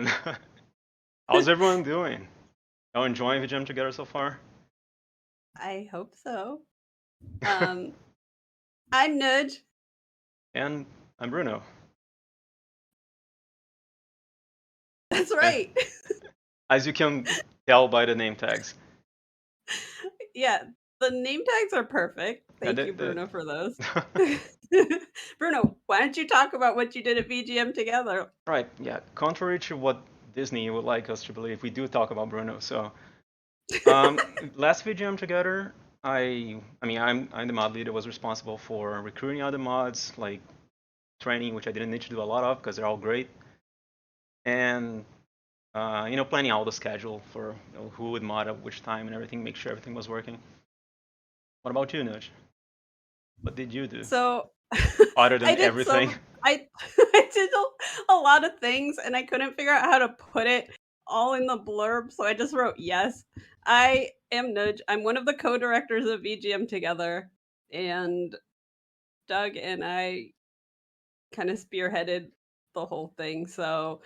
man. How's everyone doing? Y'all enjoying the gym together so far? I hope so. Um, I'm Nudge. And I'm Bruno. That's And right. as you can tell by the name tags, Yeah, the name tags are perfect. yeah, Thank you, Bruno, for those. the Bruno, why don't you talk about what you did at VGM together? right, yeah. Contrary to what Disney would like us to believe, we do talk about Bruno. So, last VGM together, I'm the mod leader. Was responsible for recruiting other mods, like training, which I didn't need to do a lot of because they're all great, and planning out the schedule for who would mod at which time and everything, make sure everything was working. What about you, Nujj? What did you do So other I than did everything? some I I did a lot of things and I couldn't figure out how to put it all in the blurb, so I just wrote yes. I am Nudge. I'm one of the co-directors of VGM together, and Doug and I kind of spearheaded the whole thing. So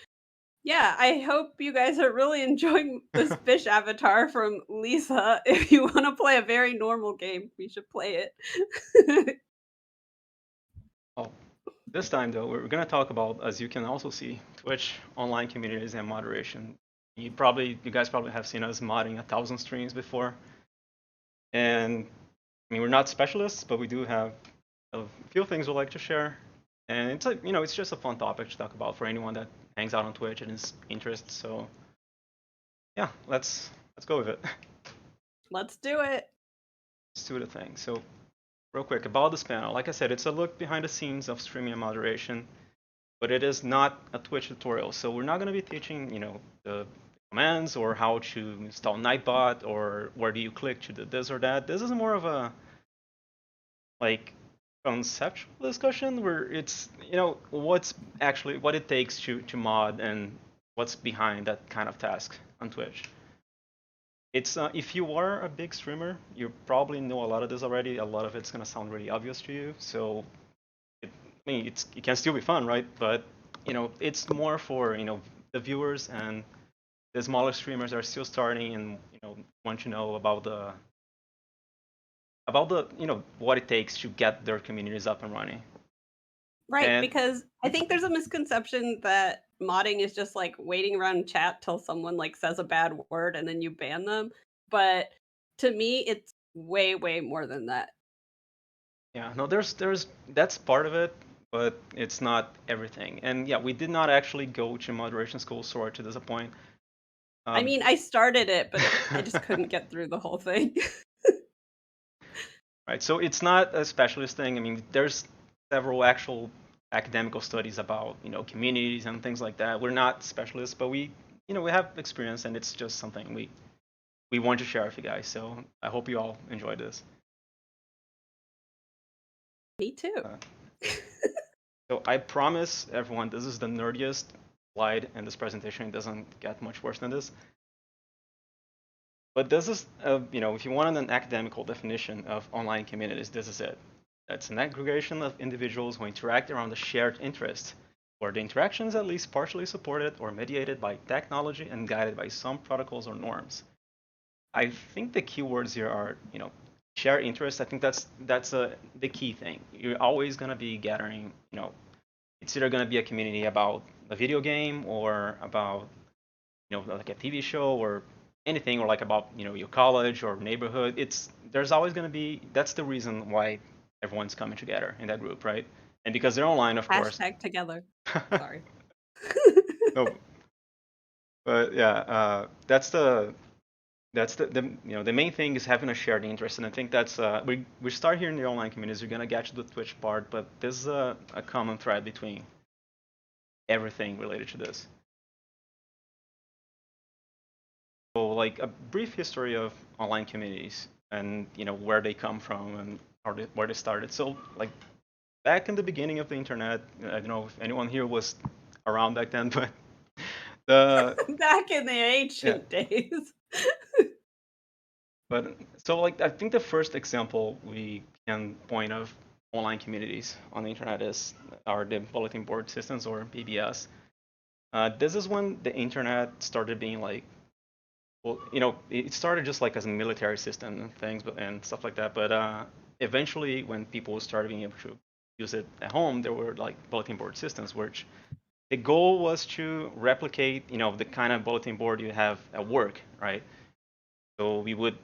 yeah, I hope you guys are really enjoying this fish avatar from Lisa. If you want to play a very normal game, we should play it. Oh, this time though, we're gonna talk about, as you can also see, Twitch, online communities, and moderation. You guys probably have seen us modding 1,000 streams before, and we're not specialists, but we do have a few things we'd like to share. And it's like, it's just a fun topic to talk about for anyone that hangs out on Twitch and is interested. So yeah, let's go with it. Let's do it. Let's do the thing. So real quick about this panel, like I said, it's a look behind the scenes of streaming and moderation, but it is not a Twitch tutorial. So we're not going to be teaching, the commands or how to install Nightbot or where do you click to do this or that. This is more of a like conceptual discussion where it's what it takes to mod and what's behind that kind of task on Twitch. It's if you are a big streamer, you probably know a lot of this already. A lot of it's gonna sound really obvious to you. So it can still be fun, right? But it's more for the viewers and the smaller streamers are still starting and want to know about the what it takes to get their communities up and running. Right, And because I think there's a misconception that modding is just like waiting around chat till someone like says a bad word and then you ban them. But to me, it's way, way more than that. yeah, no, there's that's part of it, but it's not everything. And yeah, we did not actually go to moderation school, sorry to disappoint. I Um, mean, I started it, but I just couldn't get through the whole thing. right, so it's not a specialist thing. I mean, there's several actual academical studies about communities and things like that. We're not specialists, but we have experience, and it's just something we want to share with you guys. So I hope you all enjoy this. Me too. Uh, so I promise everyone, this is the nerdiest slide in this presentation. It doesn't get much worse than this. But this is, if you want an academical definition of online communities, this is it. That's an aggregation of individuals who interact around a shared interest, where the interaction is at least partially supported or mediated by technology and guided by some protocols or norms. I think the keywords here are, shared interest. I think that's the key thing. You're always gonna be gathering, it's either gonna be a community about a video game or about like a TV show or anything, or like about your college or neighborhood. There's always going to be, that's the reason why everyone's coming together in that group, right? And because they're online, of course. Hashtag together. Sorry. No, but yeah, that's the main thing is having a shared interest, and I think that's we start here in the online communities. You're gonna get to the Twitch part, but this is a common thread between everything related to this. So, like a brief history of online communities and where they come from and where they started. So, like back in the beginning of the internet, I don't know if anyone here was around back then, but the Back in the yeah, ancient days. but so like I think the first example we can point of online communities on the internet is are the bulletin board systems or BBS. This is when the internet started being like, well, it started just like as a military system and things, but and stuff like that. But eventually, when people started being able to use it at home, there were like bulletin board systems, which the goal was to replicate, the kind of bulletin board you have at work, right? So we would,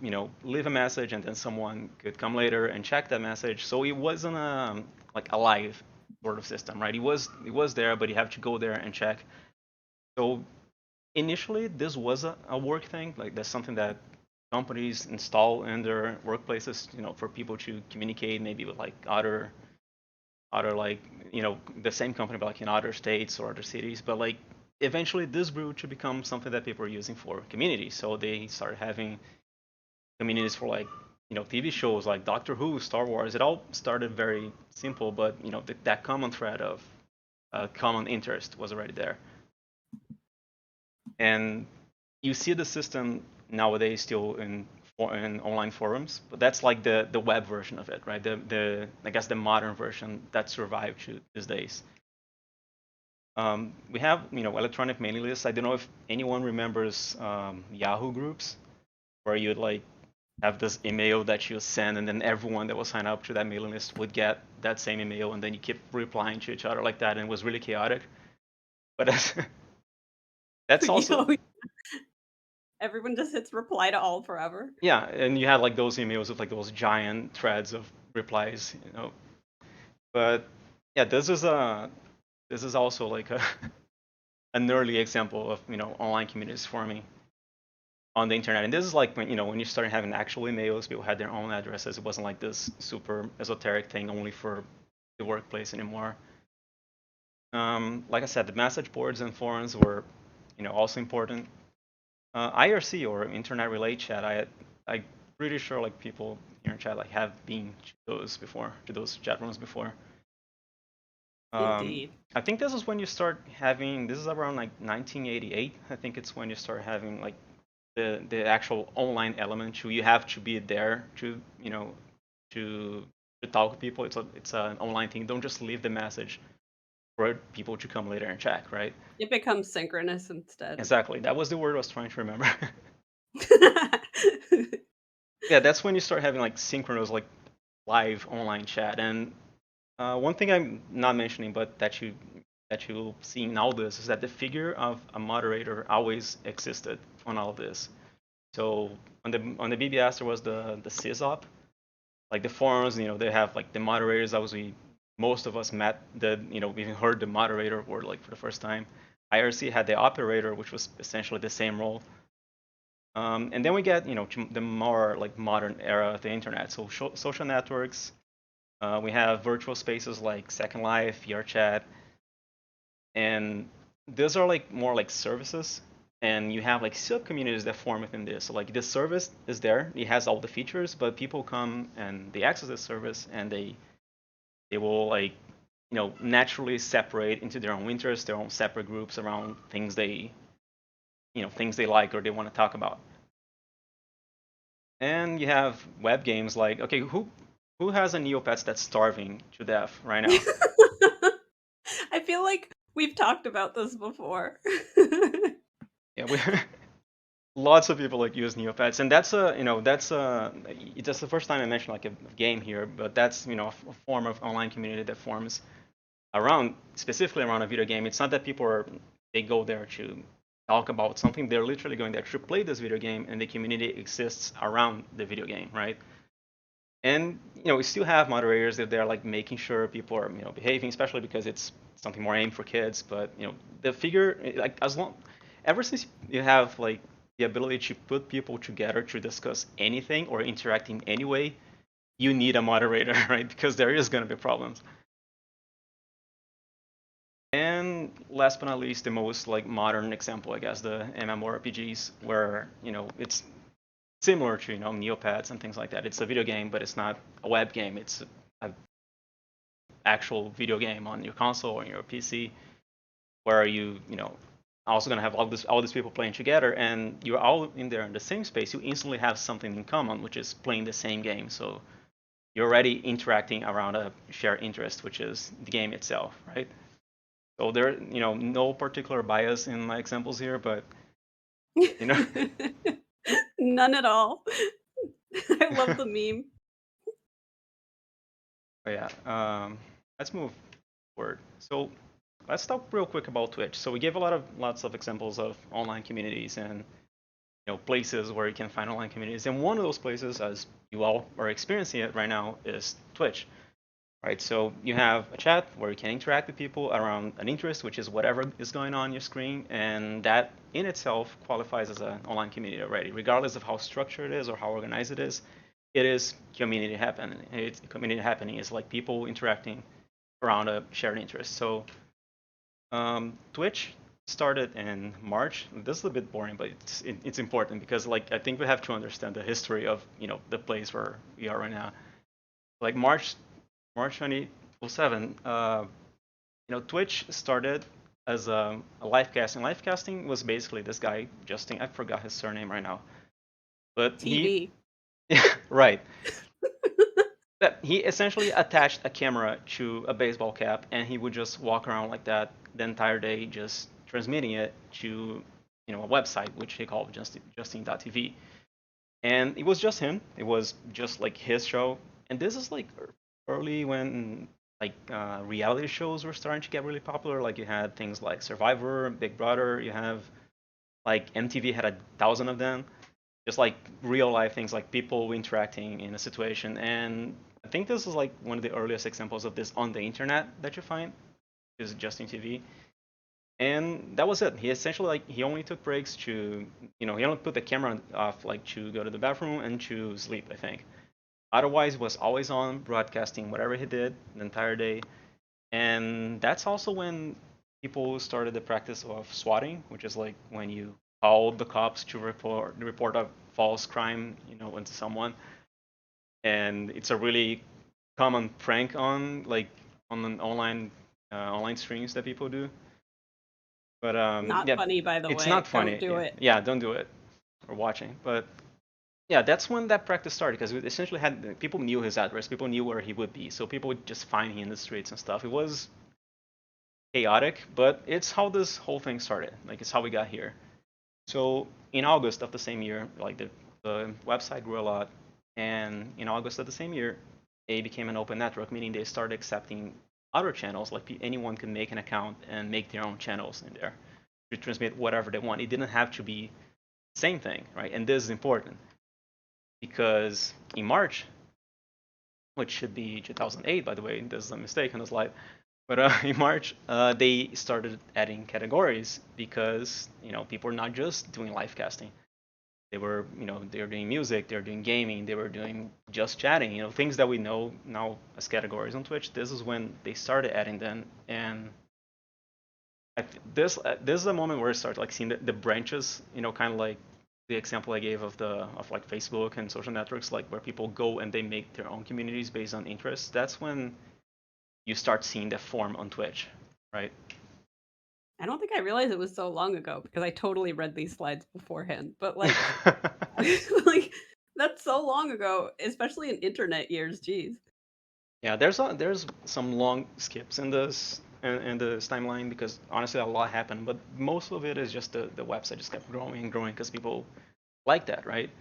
leave a message, and then someone could come later and check that message. So it wasn't like a live sort of system, right? It was there, but you have to go there and check. So initially, this was a work thing. Like that's something that companies install in their workplaces, for people to communicate maybe with like other like the same company but like in other states or other cities. But like eventually this grew to become something that people are using for communities. So they started having communities for like TV shows like Doctor Who, Star Wars. It all started very simple, but that common thread of common interest was already there. And you see the system nowadays still in online forums, but that's like the web version of it, right? The I guess the modern version that survived to these days. We have electronic mailing lists. I don't know if anyone remembers Yahoo groups where you'd like have this email that you send, and then everyone that was signed up to that mailing list would get that same email, and then you keep replying to each other like that, and it was really chaotic. But that's also Everyone just hits reply to all forever. yeah, and you had like those emails with like those giant threads of replies. But yeah, this is also like an early example of online communities forming on the internet. And this is like when you started having actual emails, people had their own addresses. It wasn't like this super esoteric thing only for the workplace anymore. Like I said, the message boards and forums were also important. IRC or internet relay chat, I'm pretty sure like people here in chat like have been to those chat rooms before. Indeed. I think this is when you start having. This is around like 1988. I think it's when you start having like the actual online element. You have to be there to to talk to people. It's an online thing. Don't just leave the message for people to come later and check, right? It becomes synchronous instead. Exactly. That was the word I was trying to remember. Yeah, that's when you start having like synchronous like live online chat. And one thing I'm not mentioning, but that you see in all this is that the figure of a moderator always existed on all of this. So on the BBS there was the sysop, like the forums. They have like the moderators. Obviously, most of us met we even heard the moderator word like for the first time. IRC had the operator, which was essentially the same role. And then we get to the more like modern era of the internet. So social networks. We have virtual spaces like Second Life, VRChat, and those are like more like services. And you have like sub communities that form within this. So like this service is there, it has all the features, but people come and they access this service, and they will like naturally separate into their own interests, their own separate groups around things they like or they want to talk about. And you have web games like, okay, who has a Neopets that's starving to death right now? I feel like we've talked about this before. Yeah, we lots of people like use Neopets, and that's the first time I mentioned like a game here, but that's a form of online community that forms around specifically around a video game. It's not that they go there to talk about something. They're literally going there to play this video game, and the community exists around the video game, right? And we still have moderators that they're like making sure people are behaving, especially because it's something more aimed for kids. But the figure like ever since you have like the ability to put people together to discuss anything or interact in any way, you need a moderator, right? Because there is going to be problems. And last but not least, the most like modern example, I guess, the MMORPGs, where it's similar to Neopets and things like that. It's a video game, but it's not a web game. It's an actual video game on your console or your PC, where you also gonna have all these people playing together, and you're all in there in the same space. You instantly have something in common, which is playing the same game. So you're already interacting around a shared interest, which is the game itself, right? So there, no particular bias in my examples here, but you know, None at all. I love the meme. but yeah. Let's move forward. So let's talk real quick about Twitch. So we gave lots of examples of online communities and places where you can find online communities. And one of those places, as you all are experiencing it right now, is Twitch. Right, so you have a chat where you can interact with people around an interest, which is whatever is going on your screen, and that in itself qualifies as an online community already, regardless of how structured it is or how organized it is. It is community happening. It's community happening. It's like people interacting around a shared interest. So Twitch started in March. This is a bit boring, but it's important because like I think we have to understand the history of the place where we are right now. Like March 2007, Twitch started as a live casting. Live casting was basically this guy, Justin, I forgot his surname right now, but TV. right, that he essentially attached a camera to a baseball cap and he would just walk around like that the entire day, just transmitting it to, a website, which he called Justin.tv. And it was just him. It was just like his show. And this is like early when like reality shows were starting to get really popular. Like you had things like Survivor, Big Brother. You have like MTV had 1,000 of them. Just like real life things, like people interacting in a situation. And I think this is like one of the earliest examples of this on the internet that you find, is Justin TV. And that was it. He essentially like he only took breaks to, he only put the camera off like to go to the bathroom and to sleep, I think. Otherwise, was always on broadcasting whatever he did the entire day. And that's also when people started the practice of swatting, which is like when you call the cops to report a false crime, into someone. And it's a really common prank on like on an online streams that people do. But Not yeah, funny, by the it's way. not Don't funny. do Yeah, it. yeah, don't do it. Or watching, but yeah, that's when that practice started because we essentially had people knew his address, people knew where he would be, so people would just find him in the streets and stuff. It was chaotic, but it's how this whole thing started. Like it's how we got here. So in August of the same year, like the website grew a lot, and in August of the same year, it became an open network, meaning they started accepting other channels. Like anyone can make an account and make their own channels in there to transmit whatever they want. It didn't have to be the same thing, right? And this is important because in March, which should be 2008, by the way, there's a mistake on the slide. But in March, they started adding categories because people are not just doing live casting. They were they were doing music, they were doing gaming, they were doing just chatting. Things that we know now as categories on Twitch. This is when they started adding them, and this is a moment where I start like seeing the branches. Kind of like the example I gave of like Facebook and social networks, like where people go and they make their own communities based on interests. That's when you start seeing the form on Twitch, right? I don't think I realized it was so long ago because I totally read these slides beforehand. But like, like that's so long ago, especially in internet years. Geez. Yeah, there's some long skips in this timeline because honestly a lot happened, but most of it is just the website just kept growing and growing because people like that, right?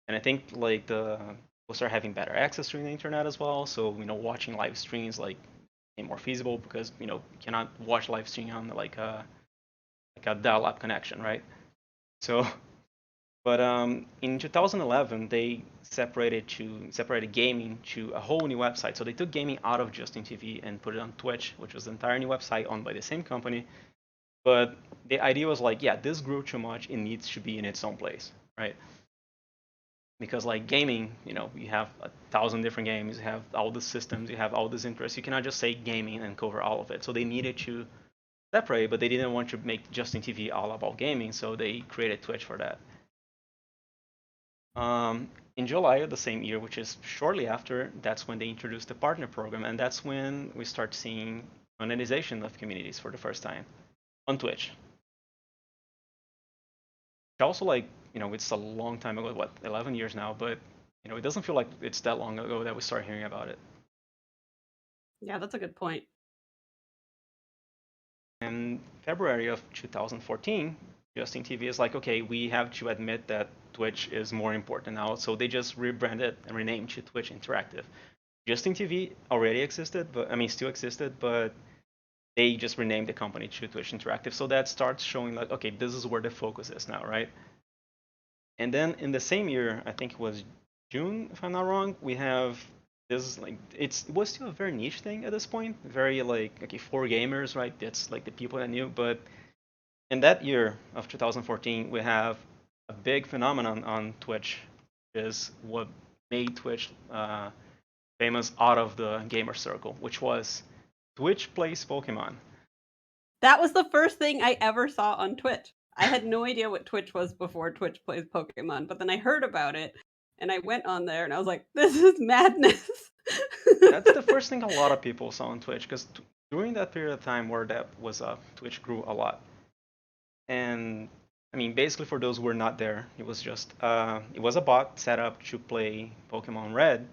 And I think like the we'll start having better access to the internet as well, so watching live streams like became more feasible because you cannot watch live stream on like a dial-up connection, right? So, but in 2011 they separated gaming to a whole new website. So they took gaming out of Justin TV and put it on Twitch, which was an entire new website owned by the same company. But the idea was like, yeah, this grew too much. It needs to be in its own place, right? Because like gaming, you have 1,000 different games, you have all the systems, you have all this interest. You cannot just say gaming and cover all of it. So they needed to separate, but they didn't want to make Justin TV all about gaming, so they created Twitch for that. In July of the same year, which is shortly after, that's when they introduced the partner program, and that's when we start seeing monetization of communities for the first time on Twitch. Also, like, it's a long time ago, what, 11 years now, but it doesn't feel like it's that long ago that we start hearing about it. Yeah, that's a good point. in February of 2014, Justin TV is like, okay, we have to admit that Twitch is more important now. So they just rebranded and renamed to Twitch Interactive. Justin TV already existed, but I mean, still existed, but they just renamed the company to Twitch Interactive. So that starts showing like, okay, this is where the focus is now, right? And then in the same year, I think it was June, if I'm not wrong, we have this like it was still a very niche thing at this point, very like okay for gamers, right? That's like the people that knew. But in that year of 2014, we have a big phenomenon on Twitch, is what made Twitch famous out of the gamer circle, which was Twitch plays Pokemon. That was the first thing I ever saw on Twitch. I had no idea what Twitch was before Twitch plays Pokemon, but then I heard about it and I went on there and I was like, this is madness. That's the first thing a lot of people saw on Twitch because during that period of time where that was up, Twitch grew a lot. And I mean, basically for those who were not there, it was just it was a bot set up to play Pokemon Red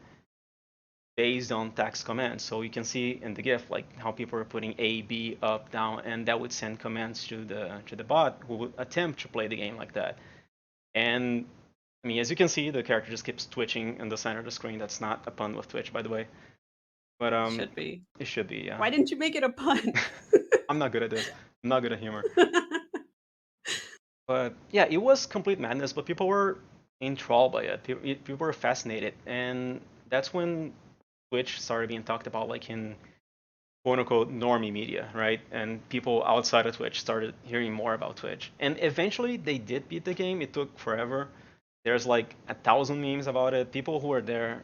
based on text commands. So you can see in the GIF like how people are putting A, B, up, down, and that would send commands to the bot who would attempt to play the game like that. And I mean, as you can see, the character just keeps twitching in the center of the screen. That's not a pun with Twitch, by the way. But Should be. it should be, yeah. Why didn't you make it a pun? I'm not good at this. I'm not good at humor. But yeah, it was complete madness, but people were enthralled by it. People were fascinated. And that's when Twitch started being talked about like in quote unquote normie media, right? And people outside of Twitch started hearing more about Twitch. And eventually they did beat the game. It took forever. There's like 1,000 memes about it. People who are there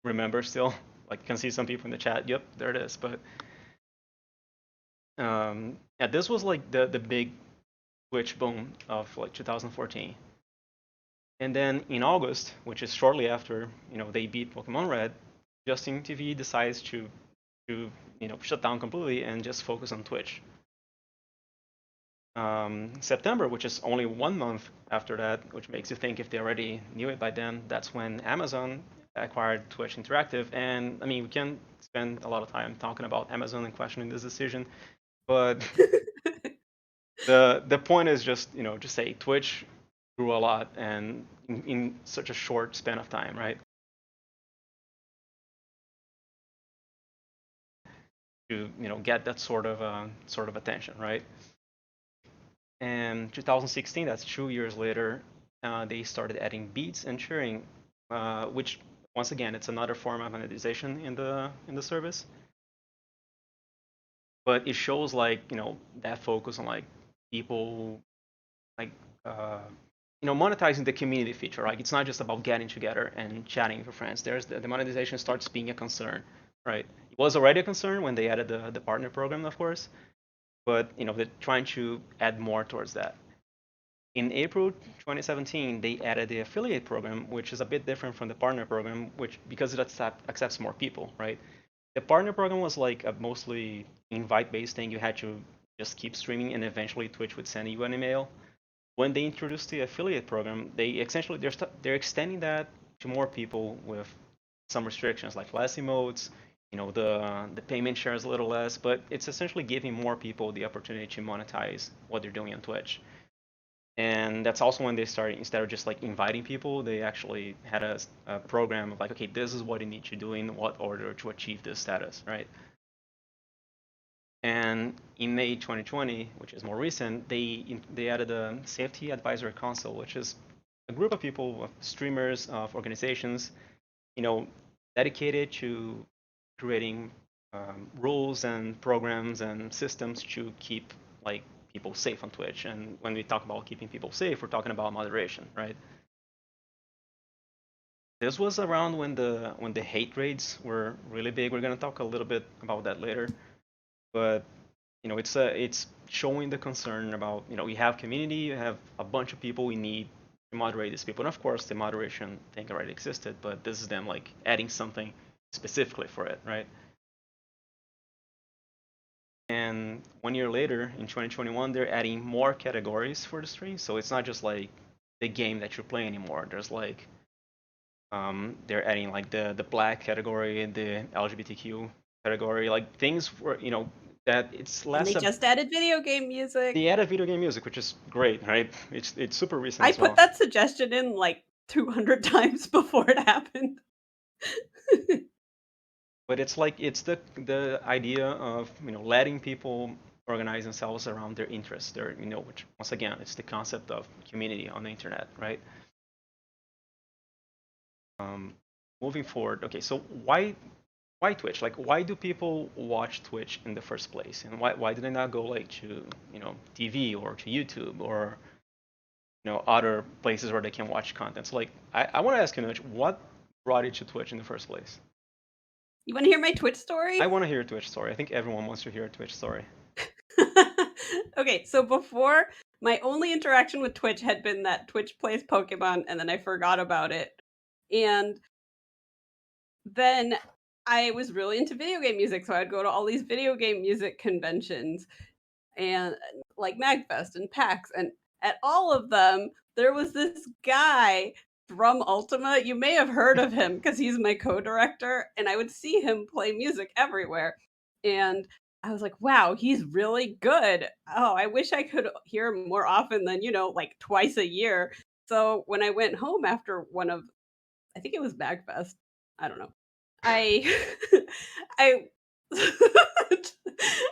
remember still. Like you can see some people in the chat. Yep, there it is. But yeah, this was like the big Twitch boom of like 2014. And then in August, which is shortly after they beat Pokemon Red, Justin TV decides to shut down completely and just focus on Twitch. September, which is only 1 month after that, which makes you think if they already knew it by then, that's when Amazon acquired Twitch Interactive. And I mean, we can spend a lot of time talking about Amazon and questioning this decision, but the point is just just say Twitch grew a lot and in such a short span of time, right? To get that sort of attention, right? And 2016, that's 2 years later, they started adding beats and cheering, which once again it's another form of monetization in the service. But it shows like that focus on like people like monetizing the community feature. Like it's not just about getting together and chatting with your friends. There's the monetization starts being a concern, right? It was already a concern when they added the partner program, of course, but they're trying to add more towards that. In April 2017, they added the affiliate program, which is a bit different from the partner program, which because it accepts more people, right? The partner program was like a mostly invite-based thing. You had to just keep streaming, and eventually Twitch would send you an email. When they introduced the affiliate program, they essentially they're extending that to more people with some restrictions, like less emotes. The payment share is a little less, but it's essentially giving more people the opportunity to monetize what they're doing on Twitch. And that's also when they started, instead of just like inviting people, they actually had a program of like, okay, this is what you need to do in what order to achieve this status, right? And in May 2020, which is more recent, they added a safety advisory council, which is a group of people, of streamers, of organizations, dedicated to creating rules and programs and systems to keep like people safe on Twitch. And when we talk about keeping people safe, we're talking about moderation, right? This was around when the hate raids were really big. We're gonna talk a little bit about that later, but it's showing the concern about we have community, you have a bunch of people, we need to moderate these people, and of course the moderation thing already existed, but this is them like adding something specifically for it, right? And 1 year later, in 2021, they're adding more categories for the stream. So it's not just like the game that you're playing anymore. There's like they're adding like the black category, the LGBTQ category, like things for that it's And less they of just added video game music. the added video game music, which is great, right? It's super recent I as put well. that suggestion in like 200 times before it happened. But it's like it's the idea of letting people organize themselves around their interests. Their which once again it's the concept of community on the internet, right? Um, moving forward, okay, so why Twitch? Like, why do people watch Twitch in the first place? And why do they not go like to TV or to YouTube or other places where they can watch content? So like, I want to ask you, Nujj, what brought you to Twitch in the first place? You want to hear my Twitch I story? want to hear a Twitch story. I think everyone wants to hear a Twitch story. Okay, so before, my only interaction with Twitch had been that Twitch plays Pokemon, and then I forgot about it. And then I was really into video game music, so I'd go to all these video game music conventions and like MagFest and PAX, and at all of them, there was this guy, Drum Ultima. You may have heard of him because he's my co-director, and I would see him play music everywhere. And I was like, wow, he's really good. Oh, I wish I could hear him more often than, like twice a year. So when I went home after one of, I think it was MagFest, I don't know. I I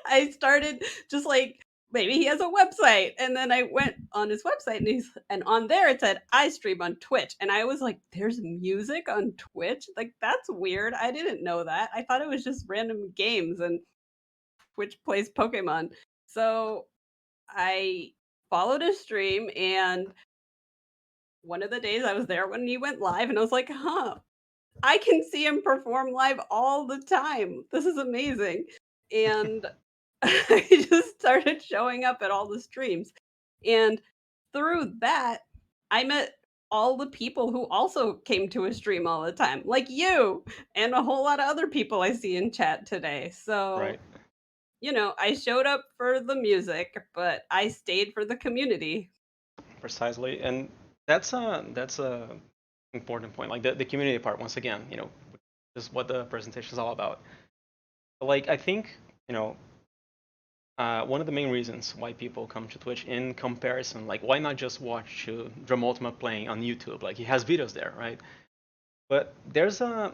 I started just like maybe he has a website, and then I went on his website and on there it said I stream on Twitch, and I was like, there's music on Twitch? Like that's weird. I didn't know that. I thought it was just random games and Twitch plays Pokemon. So I followed his stream, and one of the days I was there when he went live, and I was like, huh, I can see him perform live all the time. This is amazing. And I just started showing up at all the streams. And through that, I met all the people who also came to a stream all the time, like you and a whole lot of other people I see in chat today. So, Right. I showed up for the music, but I stayed for the community. Precisely, and that's a important point. Like the community part, once again, is what the presentation is all about. But like I think one of the main reasons why people come to Twitch in comparison, like why not just watch Dramultima playing on YouTube? Like he has videos there, right? But there's a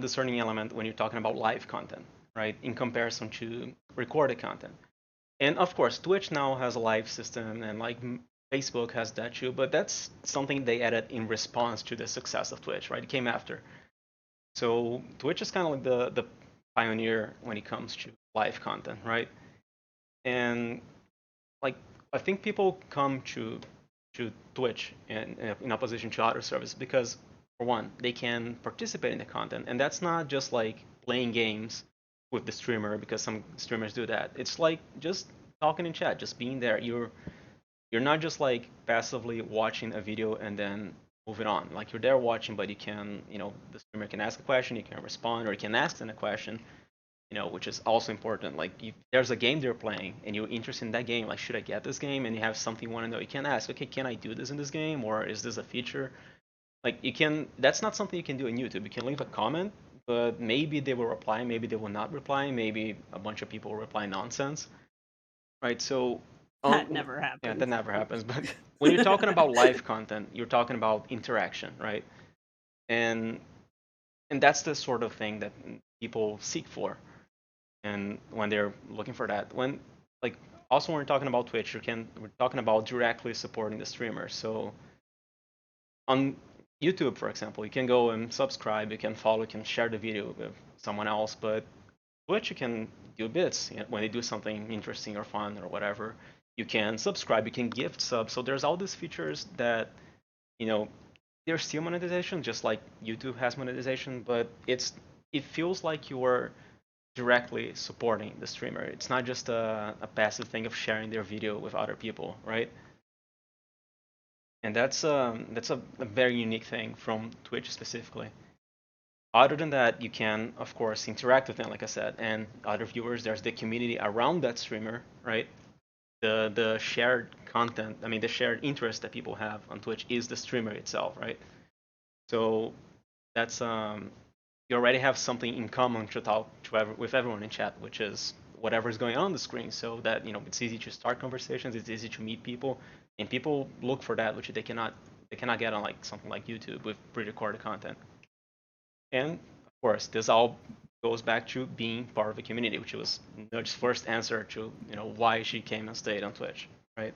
discerning element when you're talking about live content, right? In comparison to recorded content. And of course, Twitch now has a live system, and like Facebook has that too. But that's something they added in response to the success of Twitch, right? It came after. So Twitch is kind of like the pioneer when it comes to live content, right? And like I think people come to Twitch in opposition to other services because for one, they can participate in the content, and that's not just like playing games with the streamer because some streamers do that. It's like just talking in chat, just being there. You're not just like passively watching a video and then moving on. Like you're there watching, but you can, the streamer can ask a question, you can respond, or you can ask them a question, which is also important. Like there's a game they're playing and you're interested in that game, like should I get this game? And you have something you want to know, you can ask, okay, can I do this in this game, or is this a feature? Like you can, that's not something you can do in YouTube. You can leave a comment, but maybe they will reply, maybe they will not reply, maybe a bunch of people will reply nonsense, right? So, That um, never yeah, that happens. never happens. But when you're talking about live content, you're talking about interaction, right? And that's the sort of thing that people seek for and when they're looking for that. When like also when we're talking about Twitch, we're talking about directly supporting the streamer. So on YouTube, for example, you can go and subscribe, you can follow, you can share the video with someone else, but Twitch you can do bits when they do something interesting or fun or whatever. You can subscribe, you can gift subs. So there's all these features that you know there's still monetization, just like YouTube has monetization, but it feels like you're directly supporting the streamer. It's not just a passive thing of sharing their video with other people, right? And that's a very unique thing from Twitch specifically. Other than that, you can of course interact with them, like I said, and other viewers. There's the community around that streamer, right? The shared content, I mean the shared interest that people have on Twitch is the streamer itself, right? So that's you already have something in common to talk with everyone in chat, which is whatever is going on the screen, so that it's easy to start conversations, it's easy to meet people, and people look for that, which they cannot get on like something like YouTube with pre-recorded content. And of course, this all goes back to being part of a community, which was Nujj's first answer to why she came and stayed on Twitch, right?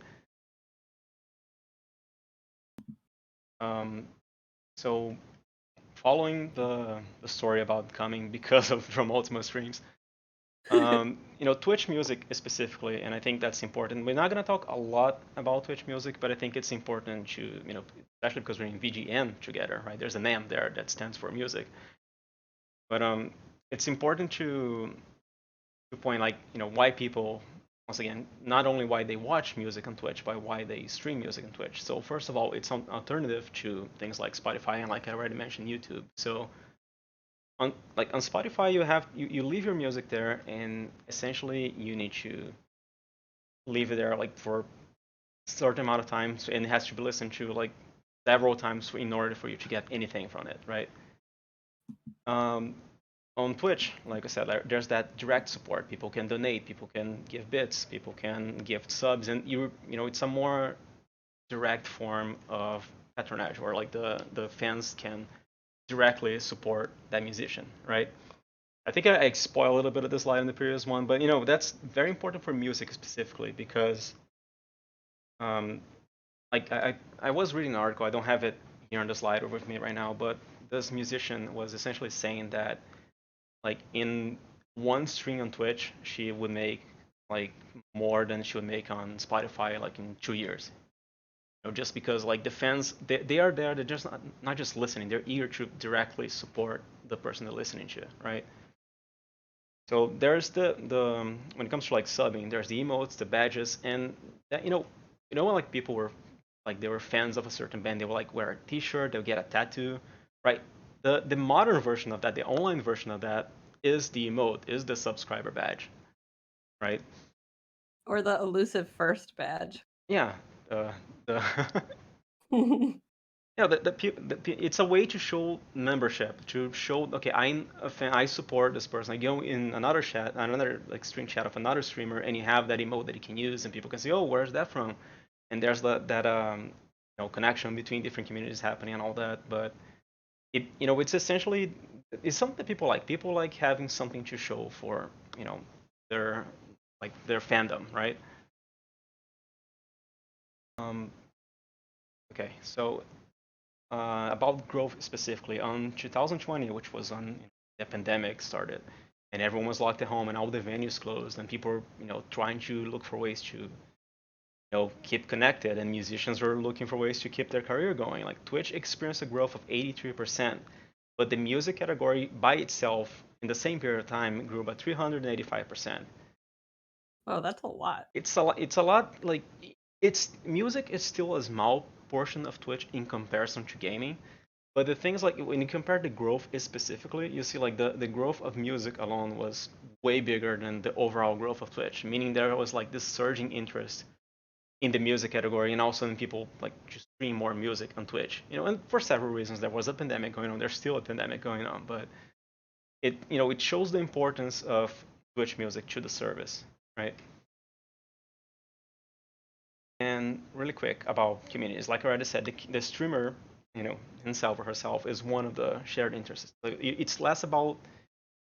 So following the story about coming because of from Ultima streams, Twitch music specifically, and I think that's important. We're not going to talk a lot about Twitch music, but I think it's important to, especially because we're in VGM together, right? There's an M there that stands for music. But it's important to point like, why people, once again, not only why they watch music on Twitch, but why they stream music on Twitch. So first of all, it's an alternative to things like Spotify and, like I already mentioned, YouTube. So on Spotify, you leave your music there, and essentially you need to leave it there like for a certain amount of time, and it has to be listened to like several times in order for you to get anything from it, right? On Twitch, like I said, there's that direct support. People can donate, people can give bits, people can gift subs, and it's a more direct form of patronage, where like the fans can directly support that musician, right? I think I spoiled a little bit of this slide in the previous one, but that's very important for music specifically because, like I was reading an article. I don't have it here on the slide or with me right now, but this musician was essentially saying that, like, in one stream on Twitch, she would make like more than she would make on Spotify like in 2 years. Just because like the fans, they are there, they're just not just listening, they're eager to directly support the person they're listening to, right? So there's the when it comes to like subbing, there's the emotes, the badges, and that, when like people were like they were fans of a certain band, they would like wear a T-shirt, they'll get a tattoo, right? The modern version of that, the online version of that, is the emote, is the subscriber badge, right? Or the elusive first badge. Yeah, the yeah, it's a way to show membership, to show, okay, I'm a fan, I support this person. I go in another chat, another like stream chat of another streamer, and you have that emote that you can use, and people can say, oh, where's that from? And there's that connection between different communities happening and all that. But it's essentially, it's something that people like. People like having something to show for their their fandom, right? Okay, so about growth specifically, on 2020, which was on the pandemic started, and everyone was locked at home, and all the venues closed, and people were trying to look for ways to keep connected, and musicians were looking for ways to keep their career going. Like Twitch experienced a growth of 83%, but the music category by itself in the same period of time grew by 385%. Oh, that's a lot. It's a lot. It's a lot. Like, it's music is still a small portion of Twitch in comparison to gaming. But the thing is, like, when you compare the growth specifically, you see like the growth of music alone was way bigger than the overall growth of Twitch. Meaning there was like this surging interest in the music category, and also in people like to stream more music on Twitch. And for several reasons, there was a pandemic going on. There's still a pandemic going on, but it shows the importance of Twitch music to the service, right? And really quick about communities, like I already said, the streamer, himself or herself, is one of the shared interests. It's less about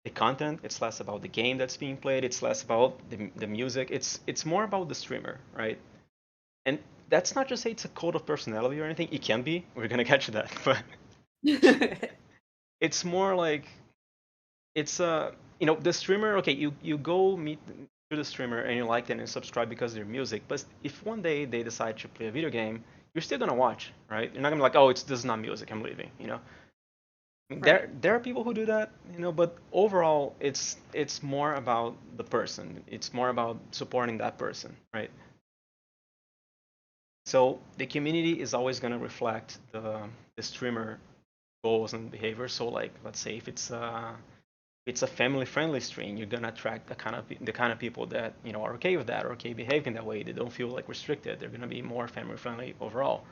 the content, it's less about the game that's being played, it's less about the music. It's more about the streamer, right? And that's not just say it's a code of personality or anything. It can be. We're gonna get to that, but it's more like it's the streamer. Okay, you go meet the streamer and you like them and subscribe because of their music. But if one day they decide to play a video game, you're still gonna watch, right? You're not gonna be like, oh, this is not music, I'm leaving. Right. There are people who do that, but overall, it's more about the person. It's more about supporting that person, right? So the community is always going to reflect the streamer goals and behavior. So like, let's say if it's a family-friendly stream, you're going to attract the kind of people that are okay with that, or okay behaving that way. They don't feel like restricted. They're going to be more family-friendly overall.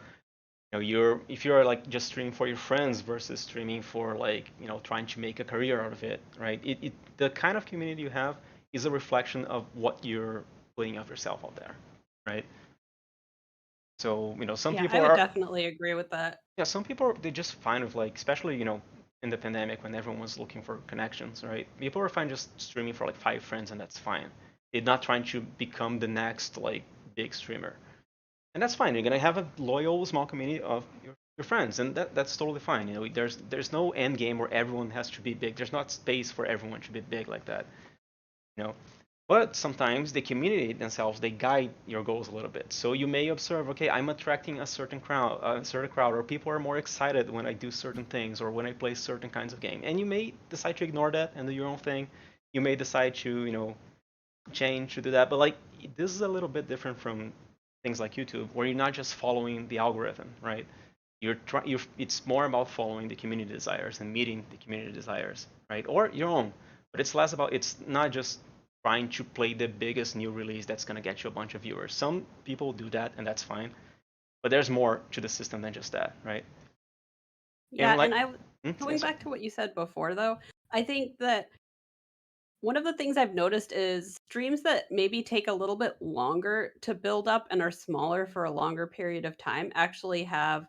if you're like just streaming for your friends versus streaming for like trying to make a career out of it, right? The kind of community you have is a reflection of what you're putting of yourself out there, right? So some Yeah, I people would are, definitely agree with that. yeah, some people are, they just fine with like, especially in the pandemic when everyone was looking for connections, right? People are fine just streaming for like 5 friends and that's fine. They're not trying to become the next like big streamer, and that's fine. You're gonna have a loyal small community of your friends, and that's totally fine. There's no end game where everyone has to be big. There's not space for everyone to be big like that. you know but sometimes the community themselves, they guide your goals a little bit. So you may observe, okay, I'm attracting a certain crowd, or people are more excited when I do certain things or when I play certain kinds of game, and you may decide to ignore that and do your own thing. You may decide to change to do that. But like, this is a little bit different from things like YouTube, where you're not just following the algorithm, right? It's more about following the community desires and meeting the community desires, right? Or your own. But it's less about, it's not just trying to play the biggest new release that's going to get you a bunch of viewers. Some people do that, and that's fine. But there's more to the system than just that, right? And Yeah, like, and yes, going sir. back to what you said before though, I think that one of the things I've noticed is streams that maybe take a little bit longer to build up and are smaller for a longer period of time actually have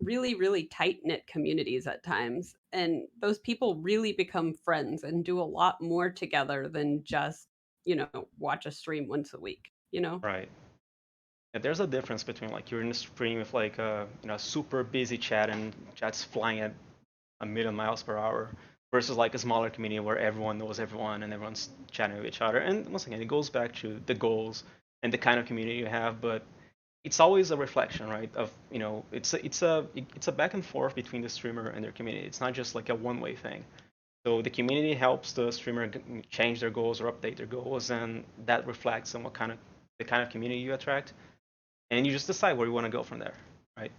really, really tight knit communities at times. And those people really become friends and do a lot more together than just, watch a stream once a week, you know? Right. Yeah, there's a difference between like you're in a stream with like a super busy chat and chat's flying at a million miles per hour versus like a smaller community where everyone knows everyone and everyone's chatting with each other. And once again, it goes back to the goals and the kind of community you have, but it's always a reflection, right? Of it's a back and forth between the streamer and their community. It's not just like a one-way thing. So the community helps the streamer change their goals or update their goals, and that reflects on the kind of community you attract, and you just decide where you want to go from there, right?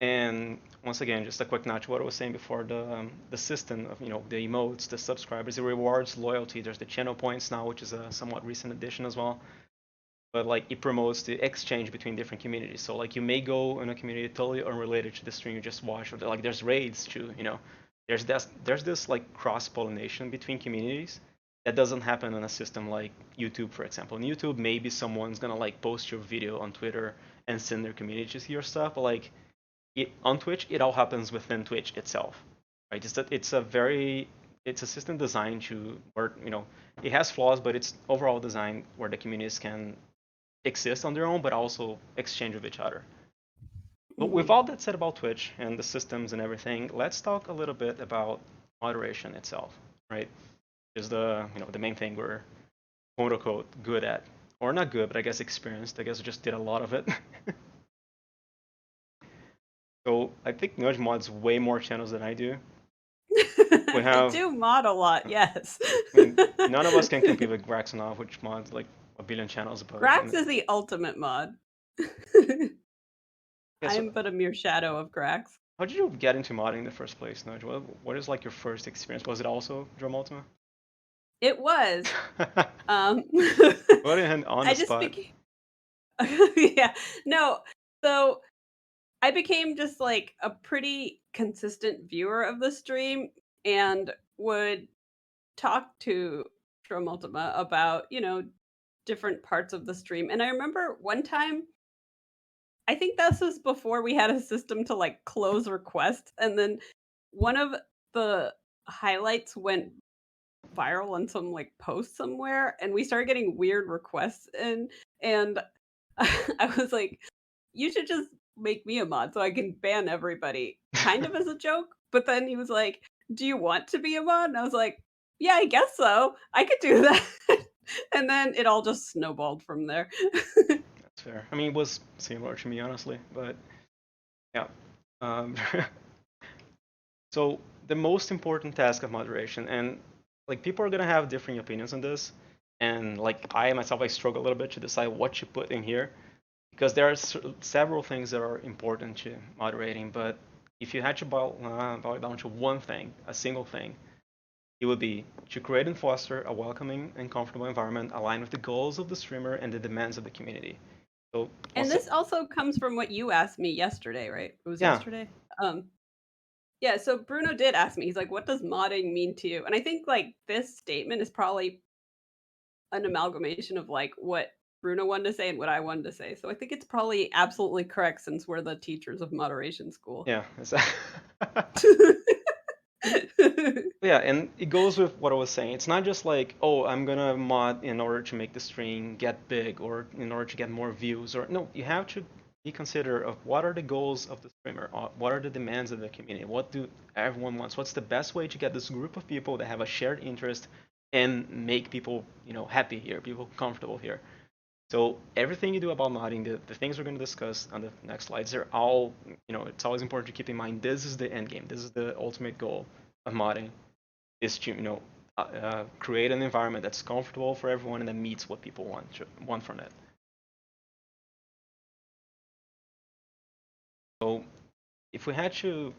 And once again, just a quick notch to what I was saying before, the system of the emotes, the subscribers, it rewards loyalty. There's the channel points now, which is a somewhat recent addition as well. But like, it promotes the exchange between different communities. So like, you may go in a community totally unrelated to the stream you just watched, or like there's raids too. There's this like cross pollination between communities that doesn't happen in a system like YouTube, for example. In YouTube, maybe someone's gonna like post your video on Twitter and send their community to see your stuff, but like, on Twitch, it all happens within Twitch itself, right? It's a system designed to work. It has flaws, but it's overall designed where the communities can exist on their own, but also exchange with each other. But with Mhm. all that said about Twitch and the systems and everything, let's talk a little bit about moderation itself, right? Is the main thing we're quote unquote good at, or not good, but I guess experienced. I guess I just did a lot of it. So I think Nudge mods way more channels than I do. We I have, do mod a lot, yes. I mean, none of us can compete with Graxanov, which mods like a billion channels. But Grax is the ultimate mod. yeah, I so am but a mere shadow of Grax. how did you get into modding in the first place, Nudge? What is like your first experience? Was it also Drum Ultima? It was. Um, Put it on I the just spot. became yeah. No. So I became just like a pretty consistent viewer of the stream and would talk to Ultima about, different parts of the stream. And I remember one time, I think this was before we had a system to like close requests, and then one of the highlights went viral on some like post somewhere, and we started getting weird requests in, and I was like, you should just make me a mod so I can ban everybody, kind of as a joke. But then he was like, do you want to be a mod? And I was like, yeah, I guess so. I could do that. And then it all just snowballed from there. That's fair. I mean, it was similar to me, honestly, but yeah. Um, so the most important task of moderation, and like, people are gonna have differing opinions on this, and like, I myself, I struggle a little bit to decide what to put in here, because there are several things that are important to moderating. But if you had to boil it down to one thing, a single thing, it would be to create and foster a welcoming and comfortable environment aligned with the goals of the streamer and the demands of the community. So And also, this also comes from what you asked me yesterday, right? It was yeah, yesterday. Yeah, so Bruno did ask me. He's like, "What does modding mean to you?" And I think like this statement is probably an amalgamation of like what Bruno wanted to say and what I wanted to say. So I think it's probably absolutely correct since we're the teachers of moderation school. yeah, yeah, and it goes with what I was saying. It's not just like, oh, I'm gonna mod in order to make the stream get big or in order to get more views. Or no, you have to be considerate of what are the goals of the streamer, what are the demands of the community, what do everyone wants, what's the best way to get this group of people that have a shared interest and make people, happy here, people comfortable here. So everything you do about modding, the things we're going to discuss on the next slides, they're all, it's always important to keep in mind this is the end game. This is the ultimate goal of modding, is to, create an environment that's comfortable for everyone and that meets what people want from it. So if we had to,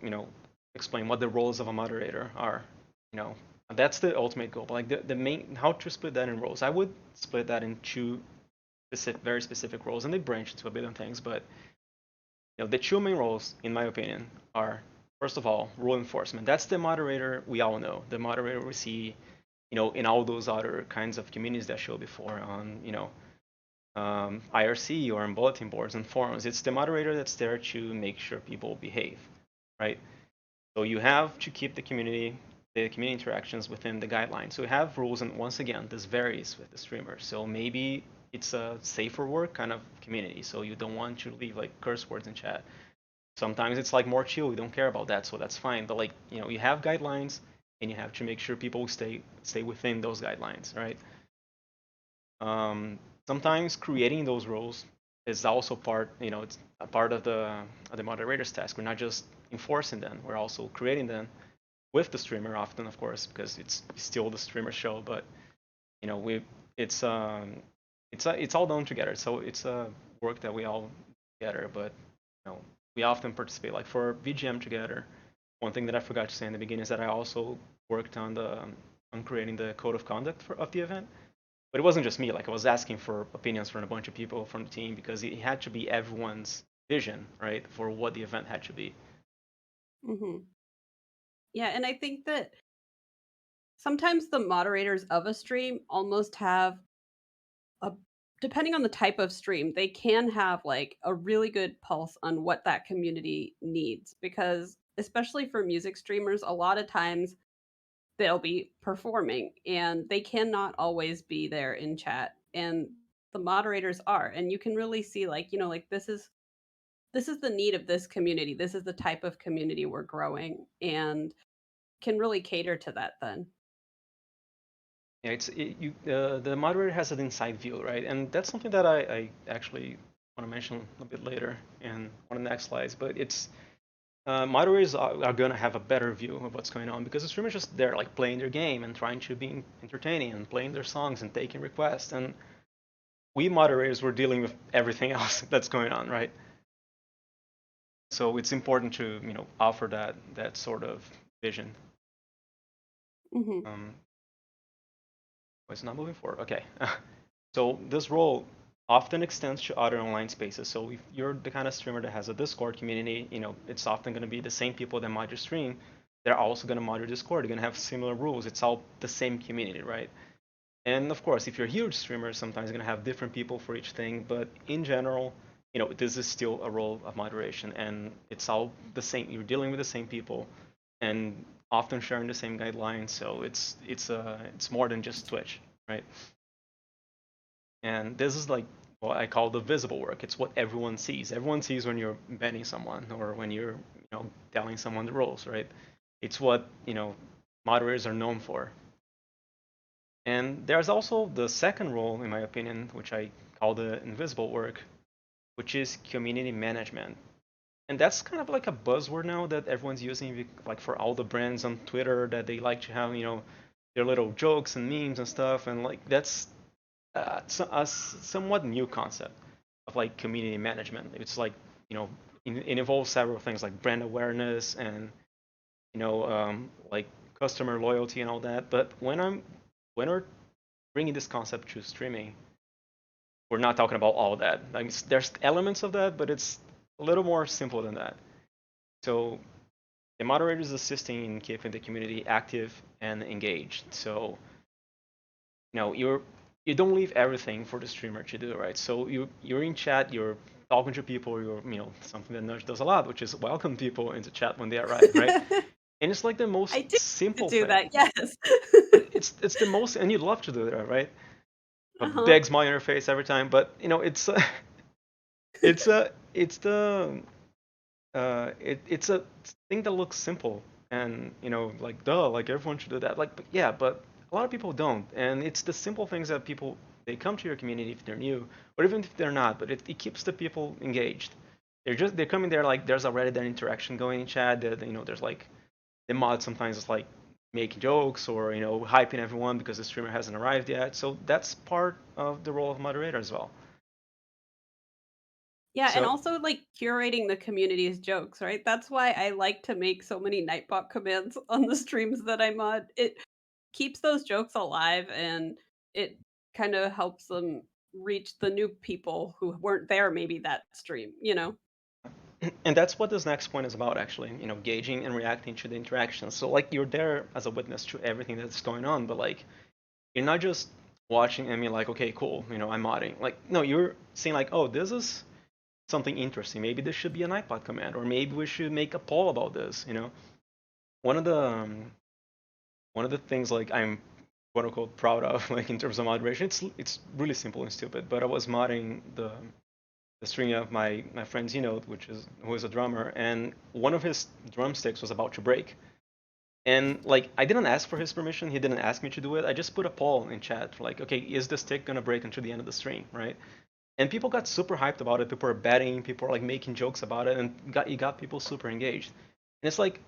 explain what the roles of a moderator are, you know, that's the ultimate goal. But like the main, how to split that in roles, I would split that in two very specific roles, and they branch into a billion things, but the two main roles, in my opinion, are first of all rule enforcement. That's the moderator we all know. The moderator we see, in all those other kinds of communities that show before on, IRC or on bulletin boards and forums. It's the moderator that's there to make sure people behave, right? So you have to keep the community interactions within the guidelines. So we have rules, and once again, this varies with the streamer. So maybe it's a safer work kind of community, so you don't want to leave like curse words in chat. Sometimes it's like more chill, we don't care about that, so that's fine. But like, you have guidelines, and you have to make sure people stay within those guidelines, right? Um, Sometimes creating those rules is also part, it's a part of the moderator's task. We're not just enforcing them, we're also creating them with the streamer often, of course, because it's still the streamer show. But we it's it's all done together, so it's a work that we all together. But we often participate. Like for VGM together, one thing that I forgot to say in the beginning is that I also worked on creating the code of conduct of the event. But it wasn't just me. Like I was asking for opinions from a bunch of people from the team because it had to be everyone's vision, right, for what the event had to be. Hmm. Yeah, and I think that sometimes the moderators of a stream almost have a depending on the type of stream, they can have like a really good pulse on what that community needs because especially for music streamers, a lot of times they'll be performing and they cannot always be there in chat and the moderators are and you can really see like like this is the need of this community, this is the type of community we're growing and can really cater to that then. Yeah, the moderator has an inside view, right? And that's something that I actually want to mention a bit later in one of the next slides. But it's moderators are going to have a better view of what's going on because the streamers just there like playing their game and trying to be entertaining and playing their songs and taking requests. And we moderators were dealing with everything else that's going on, right? So it's important to offer that sort of vision. Hmm. Um, it's not moving forward. Okay. So this role often extends to other online spaces. So if you're the kind of streamer that has a Discord community, it's often going to be the same people that mod your stream. They're also going to mod your Discord. They're going to have similar rules. It's all the same community, right? And of course, if you're a huge streamer, sometimes you're going to have different people for each thing. But in general, this is still a role of moderation, and it's all the same. You're dealing with the same people, and often sharing the same guidelines. So it's more than just Twitch, right? And this is like what I call the visible work. It's what everyone sees. Everyone sees when you're banning someone or when you're, telling someone the rules, right? It's what, moderators are known for. And there's also the second role, in my opinion, which I call the invisible work, which is community management. And that's kind of like a buzzword now that everyone's using, like for all the brands on Twitter that they like to have, their little jokes and memes and stuff. And like that's a somewhat new concept of like community management. It's like it involves several things like brand awareness and like customer loyalty and all that. But when we're bringing this concept to streaming, we're not talking about all that. Like there's elements of that, but it's a little more simple than that. So the moderator is assisting in keeping the community active and engaged. So you don't leave everything for the streamer to do, right? So you're in chat, you're talking to people, you're something that Nujj does a lot, which is welcome people into chat when they arrive, right? And it's like the most I did simple do thing, that, yes. but it's the most, and you'd love to do that, right? A Uh-huh. big smile on your face every time, but it's it's the it's a thing that looks simple and like duh, like everyone should do that. Like, but yeah, but a lot of people don't, and it's the simple things that people they come to your community if they're new, or even if they're not, but it keeps the people engaged. They're coming there like there's already that interaction going in chat. That there's like the mod sometimes is like making jokes or hyping everyone because the streamer hasn't arrived yet. So that's part of the role of moderator as well. Yeah, and So also like curating the community's jokes, right? That's why I like to make so many Nightbot commands on the streams that I mod. It keeps those jokes alive and it kind of helps them reach the new people who weren't there maybe that stream, you know? and that's what this next point is about, actually. Gauging and reacting to the interactions. So like you're there as a witness to everything that's going on, but like you're not just watching and being like, okay, cool, I'm modding. Like no, you're seeing like, oh, this is something interesting. Maybe this should be an iPod command, or maybe we should make a poll about this. One of the one of the things like I'm quote unquote proud of, like in terms of moderation, it's really simple and stupid. But I was modding the string of my friend Zeno, who is a drummer, and one of his drumsticks was about to break. And like I didn't ask for his permission, he didn't ask me to do it. I just put a poll in chat, like, okay, is the stick gonna break until the end of the stream, right? And people got super hyped about it. People are betting, people are like making jokes about it, and you got people super engaged. And it's like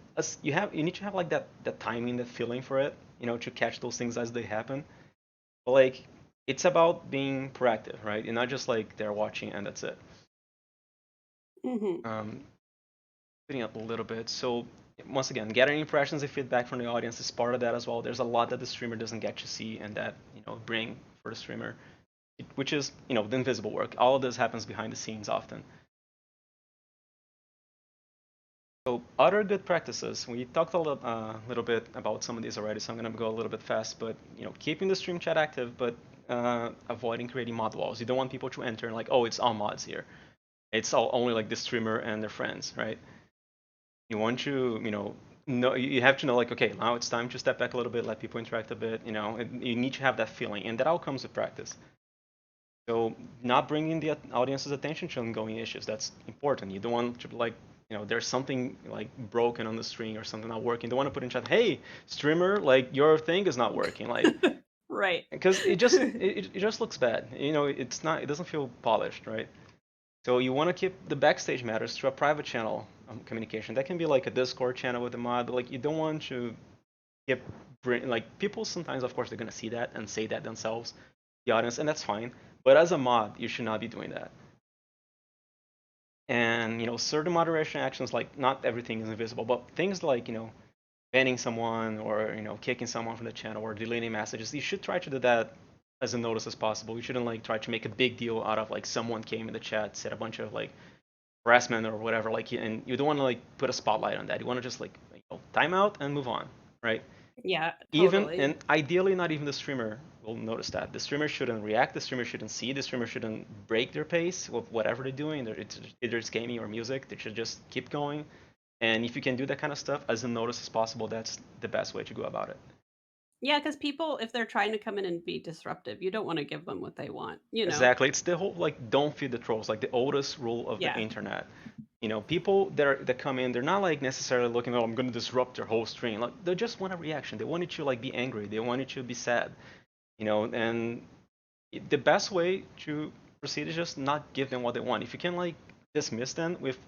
you need to have like that timing, that feeling for it, to catch those things as they happen. But like it's about being proactive, right? And not just like they're watching and that's it. Hmm. Um, Putting up a little bit. So once again, gathering impressions and feedback from the audience is part of that as well. There's a lot that the streamer doesn't get to see and that bring for the streamer, which is the invisible work. All of this happens behind the scenes often. So other good practices. We talked a little bit about some of these already, so I'm gonna go a little bit fast. But keeping the stream chat active, but avoiding creating mod walls. You don't want people to enter and like, oh, it's all mods here. It's all only like the streamer and their friends, right? You want to, know you have to know like, okay, now it's time to step back a little bit, let people interact a bit. You need to have that feeling, and that all comes with practice. So not bringing the audience's attention to ongoing issues, that's important. You don't want to be like, there's something like broken on the stream or something not working. You don't want to put in chat, hey, streamer, like your thing is not working, like Right. because it just looks bad. It doesn't feel polished, right? So you want to keep the backstage matters to a private channel communication. That can be like a Discord channel with a mod, but like you don't want to keep like people sometimes, of course, they're gonna see that and say that themselves, the audience, and that's fine. But as a mod, you should not be doing that. And certain moderation actions, like not everything is invisible, but things like banning someone or kicking someone from the channel or deleting messages, you should try to do that as unnoticed as possible. You shouldn't like try to make a big deal out of like someone came in the chat, said a bunch of like harassment or whatever, like, and you don't want to like put a spotlight on that. You want to just like time out and move on, right? Yeah, Even totally. and ideally not even the streamer will notice that. The streamer shouldn't react, the streamer shouldn't see, the streamer shouldn't break their pace with whatever they're doing. Either it's gaming or music, they should just keep going. And if you can do that kind of stuff as unnoticed as possible, that's the best way to go about it. Yeah, because people, if they're trying to come in and be disruptive, you don't want to give them what they want, you know? Exactly. It's the whole like don't feed the trolls, like the oldest rule of the Yeah. internet. People that come in, they're not like necessarily looking, oh, I'm gonna disrupt their whole stream. Like they just want a reaction. They want you to like be angry. They want you to be sad. And the best way to proceed is just not give them what they want. If you can like dismiss them with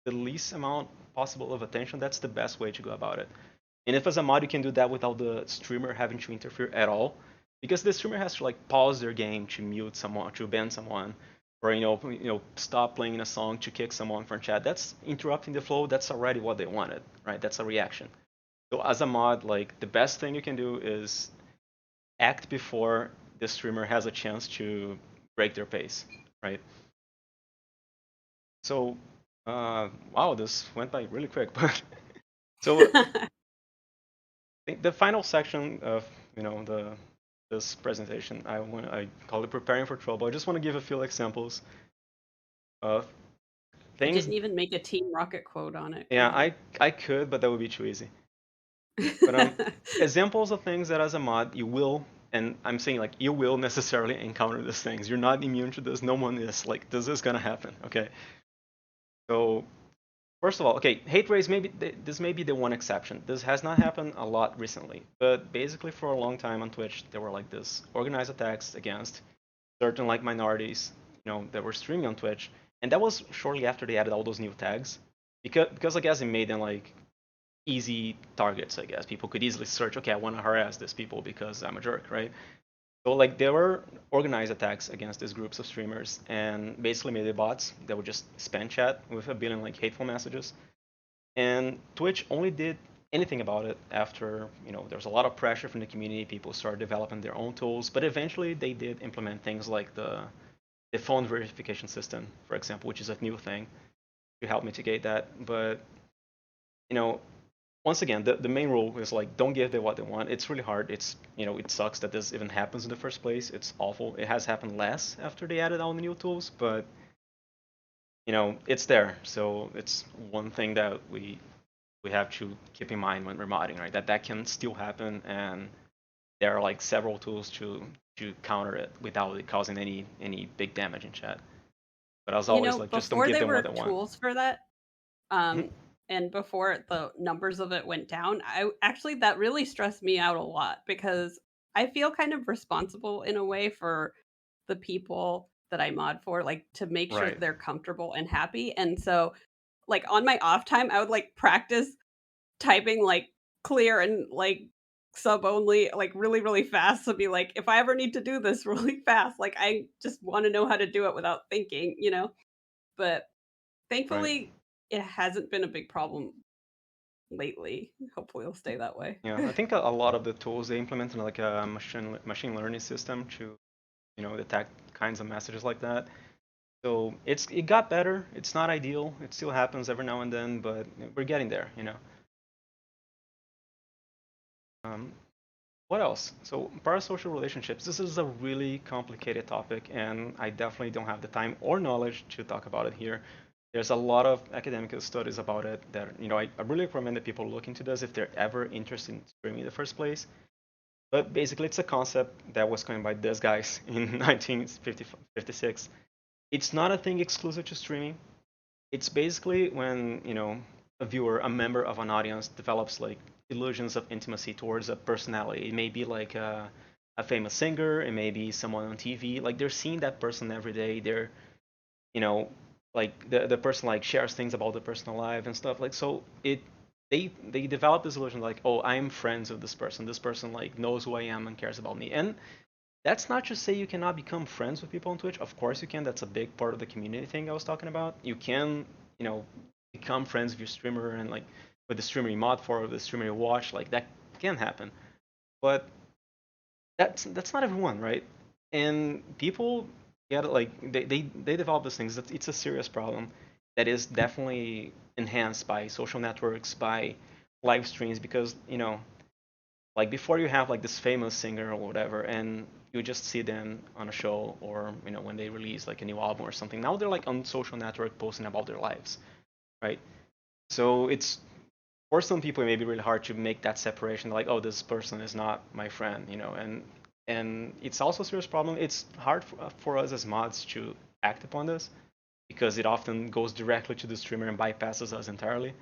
the least amount possible of attention, that's the best way to go about it. And if as a mod you can do that without the streamer having to interfere at all, because the streamer has to like pause their game to mute someone, to ban someone, or stop playing a song to kick someone from chat. That's interrupting the flow. That's already what they wanted, right? That's a reaction. So as a mod, like the best thing you can do is act before the streamer has a chance to break their pace, right? So, wow, this went by really quick, but so the final section of the this presentation, I call it preparing for trouble. I just want to give a few examples of I things. didn't even make a Team Rocket quote on it. Yeah, Come on. I could, but that would be too easy. But examples of things that as a mod you will, and I'm saying like you will necessarily encounter these things. You're not immune to this. No one is. Like this is gonna happen. Okay. So first of all, okay, hate race maybe this may be the one exception. This has not happened a lot recently, but basically for a long time on Twitch there were like this organized attacks against certain like minorities, that were streaming on Twitch, and that was shortly after they added all those new tags, because I guess it made them like easy targets. I guess people could easily search, okay, I want to harass these people because I'm a jerk, right? So like there were organized attacks against these groups of streamers, and basically made bots that would just spam chat with a billion like hateful messages. And Twitch only did anything about it after there was a lot of pressure from the community. People started developing their own tools, but eventually they did implement things like the phone verification system, for example, which is a new thing to help mitigate that. But you know, once again, the main rule is like don't give them what they want. It's really hard. It sucks that this even happens in the first place. It's awful. It has happened less after they added all the new tools, but it's there. So it's one thing that we have to keep in mind when we're modding, right? That can still happen, and there are like several tools to counter it without it causing any big damage in chat. But as always, like just don't Before give there them what were they want. tools for that, Mhm. and before the numbers of it went down, I actually that really stressed me out a lot because I feel kind of responsible in a way for the people that I mod for, like to make sure Right. they're comfortable and happy. And so, like on my off time, I would like practice typing like clear and like sub only like really really fast to be like if I ever need to do this really fast, like I just want to know how to do it without thinking. But Right. thankfully it hasn't been a big problem lately. Hopefully it'll stay that way. Yeah, I think a lot of the tools they implemented like a machine learning system to detect kinds of messages like that. So it got better. It's not ideal. It still happens every now and then, but we're getting there. Um, what else? So parasocial relationships. This is a really complicated topic, and I definitely don't have the time or knowledge to talk about it here. There's a lot of academic studies about it that I really recommend that people look into this if they're ever interested in streaming in the first place. But basically, it's a concept that was coined by these guys in 1956. It's not a thing exclusive to streaming. It's basically when, a viewer, a member of an audience develops like illusions of intimacy towards a personality. It may be like a famous singer, it may be someone on TV. Like they're seeing that person every day. They're, you know, like the person like shares things about the personal life and stuff. Like so they develop this illusion like, oh, I'm friends with this person. This person like knows who I am and cares about me. And that's not to say you cannot become friends with people on Twitch. Of course you can. That's a big part of the community thing I was talking about. You can, you know, become friends with your streamer and like with the streamer you mod for, with the streamer you watch. Like that can happen. But that's not everyone, right? And people get it, like they develop these things. It's a serious problem that is definitely enhanced by social networks, by live streams, because like before you have like this famous singer or whatever, and you just see them on a show or when they release like a new album or something. Now they're like on social network posting about their lives, right? So it's for some people it may be really hard to make that separation, like, oh, this person is not my friend, and it's also a serious problem. It's hard for us as mods to act upon this because it often goes directly to the streamer and bypasses us entirely.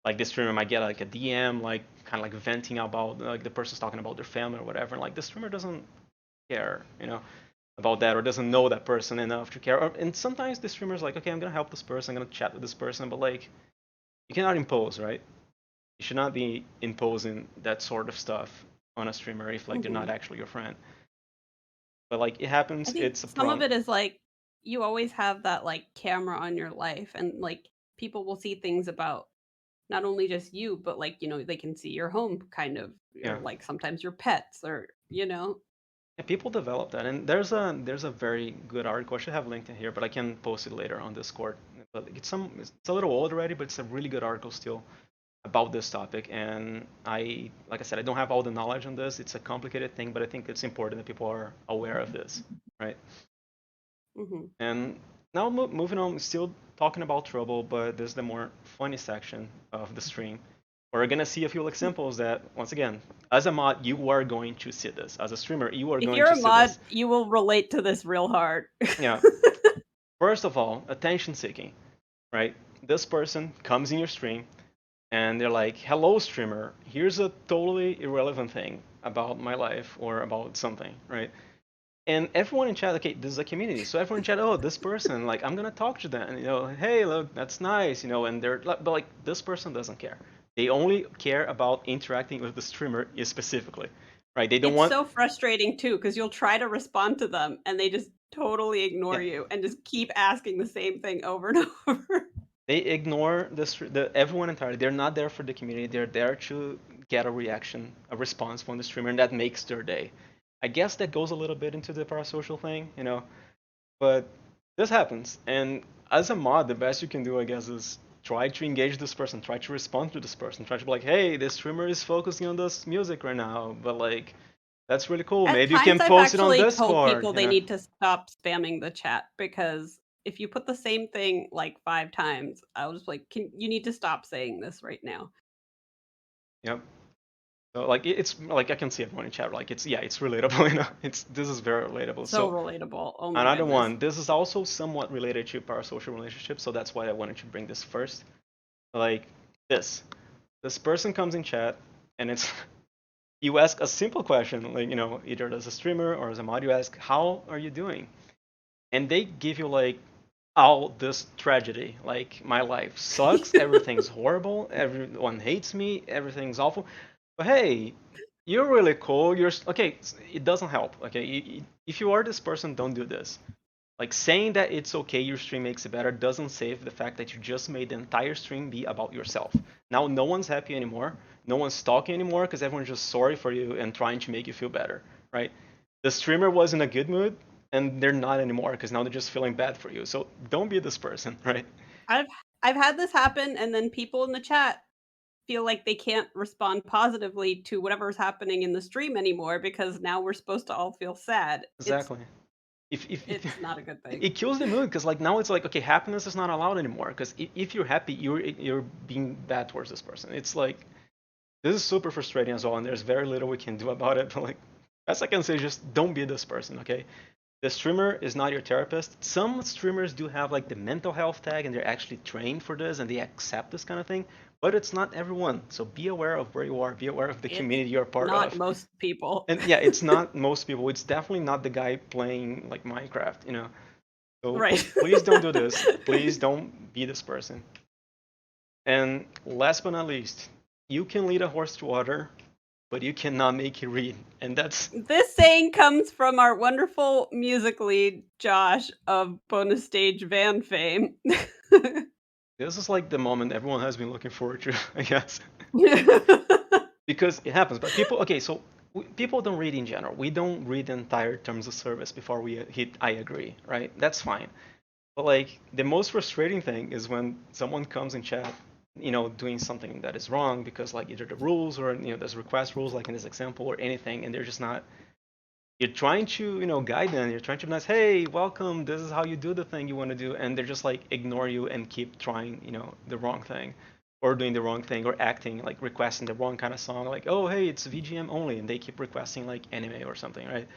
Like the streamer might get like a DM, like kind of like venting about like the person's talking about their family or whatever, and like the streamer doesn't care, about that, or doesn't know that person enough to care. And sometimes the streamer's like, okay, I'm gonna help this person, I'm gonna chat with this person, but like you cannot impose, right? You should not be imposing that sort of stuff on a streamer if like they're not Mhm. actually your friend. But like it I happens, think it's a some of problem. it is like you always have that like camera on your life and like people will see things about not only just you, but like, they can see your home kind of or Yeah. like sometimes your pets or. Yeah, people develop that, and there's a very good article. I should have linked it here, but I can post it later on Discord. But it's a little old already, but it's a really good article still about this topic. And like I said, I don't have all the knowledge on this. It's a complicated thing, but I think it's important that people are aware of this, right? Hmm. And now moving on, still talking about trouble, but this is the more funny section of the stream. We're gonna see a few examples that, once again, as a mod, you are going to see this. As a streamer, you are If going you're to a see mod, this. you will relate to this real hard. Yeah. First of all, attention seeking, right? This person comes in your stream and they're like, "Hello, streamer. Here's a totally irrelevant thing about my life or about something," right? And everyone in chat, okay, this is a community, so everyone in chat, oh, this person, like, I'm gonna talk to them, hey, look, that's nice, and they're like, but like, this person doesn't care. They only care about interacting with the streamer specifically, right? They don't It's want, so frustrating too, because you'll try to respond to them and they just totally ignore yeah, you and just keep asking the same thing over and over. they ignore the everyone entirely. They're not there for the community. They're there to get a reaction, a response from the streamer, and that makes their day. I guess that goes a little bit into the parasocial thing. But this happens, and as a mod, the best you can do, I guess, is try to engage this person, try to respond to this person, try to be like, hey, this streamer is focusing on this music right now, but like, that's really cool. At Maybe you times, can I've post it on actually told Discord, people they need to stop spamming the chat because if you put the same thing like 5 times, I'll just like, you need to stop saying this right now. Yep. So like, it's like I can see everyone in chat, like it's relatable. This is very relatable. So So relatable. Oh my another goodness. one, this is also somewhat related to parasocial relationships, so that's why I wanted to bring this first. Like this person comes in chat, and it's you ask a simple question, like, either as a streamer or as a mod, you ask, how are you doing? And they give you like all this tragedy, like, my life sucks, everything's horrible, everyone hates me, everything's awful. But hey, you're really cool. Okay. It doesn't help. Okay, if you are this person, don't do this. Like, saying that it's okay, your stream makes it better, doesn't save the fact that you just made the entire stream be about yourself. Now no one's happy anymore. No one's talking anymore because everyone's just sorry for you and trying to make you feel better, right? The streamer was in a good mood, and they're not anymore because now they're just feeling bad for you. So don't be this person, right? I've I've had this happen and then people in the chat feel like they can't respond positively to whatever's happening in the stream anymore because now we're supposed to all feel sad. Exactly. If It's not a good thing. it kills the mood because like now it's like, okay, happiness is not allowed anymore because if you're happy, you're being bad towards this person. It's like, this is super frustrating as well, and there's very little we can do about it. But like, best I can say is just don't be this person, okay? The streamer is not your therapist. Some streamers do have like the mental health tag, and they're actually trained for this, and they accept this kind of thing. But it's not everyone. So be aware of where you are. Be aware of the It's community you're part not of. most people. And yeah, it's not most people. It's definitely not the guy playing like Minecraft. So Right. please don't do this. Please don't be this person. And last but not least, you can lead a horse to water, but you cannot make it read. And that's This saying comes from our wonderful music lead, Josh, of bonus stage van fame. this is like the moment everyone has been looking forward to, I guess, because it happens. But people, okay, so people don't read in general. We don't read the entire terms of service before we hit I agree, right? That's fine. But like, the most frustrating thing is when someone comes in chat, doing something that is wrong because like either the rules or there's request rules like in this example or anything, and they're just not. You're trying to guide them. You're trying to be nice. Hey, welcome. This is how you do the thing you want to do, and they're just like ignore you and keep trying the wrong thing, or doing the wrong thing, or acting like requesting the wrong kind of song. Like, oh hey, it's VGM only, and they keep requesting like anime or something, right?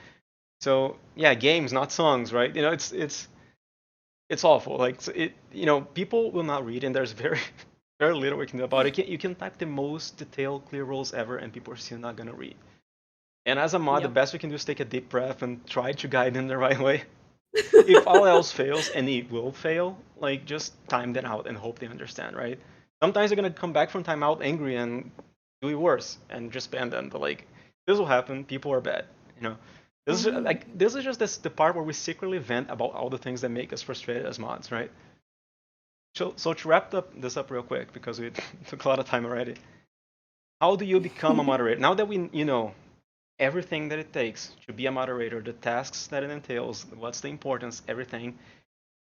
So yeah, games, not songs, right? It's awful. Like, so people will not read, and there's very very little we can do about it. You can type the most detailed, clear rules ever, and people are still not gonna read. And as a mod, the Yep. best we can do is take a deep breath and try to guide them the right way. If all else fails, and it will fail, like, just time them out and hope they understand, right? Sometimes they're gonna come back from timeout angry and do it worse and just ban them. But like, this will happen. People are bad, you know. This is just the part where we secretly vent about all the things that make us frustrated as mods, right? So to wrap this up real quick because we took a lot of time already. How do you become a moderator? Now that we everything that it takes to be a moderator, the tasks that it entails, what's the importance, everything.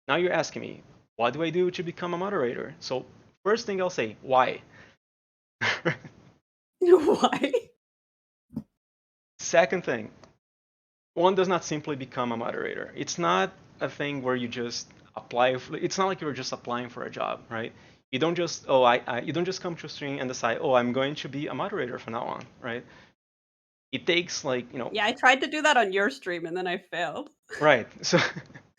Now you're asking me, what do I do to become a moderator? So first thing I'll say, why? Why? Second thing, one does not simply become a moderator. It's not a thing where you just apply. It's not like you're just applying for a job, right? You don't just you don't just come to a stream and decide, oh, I'm going to be a moderator from now on, right? It takes like Yeah, I tried to do that on your stream and then I failed. right. So,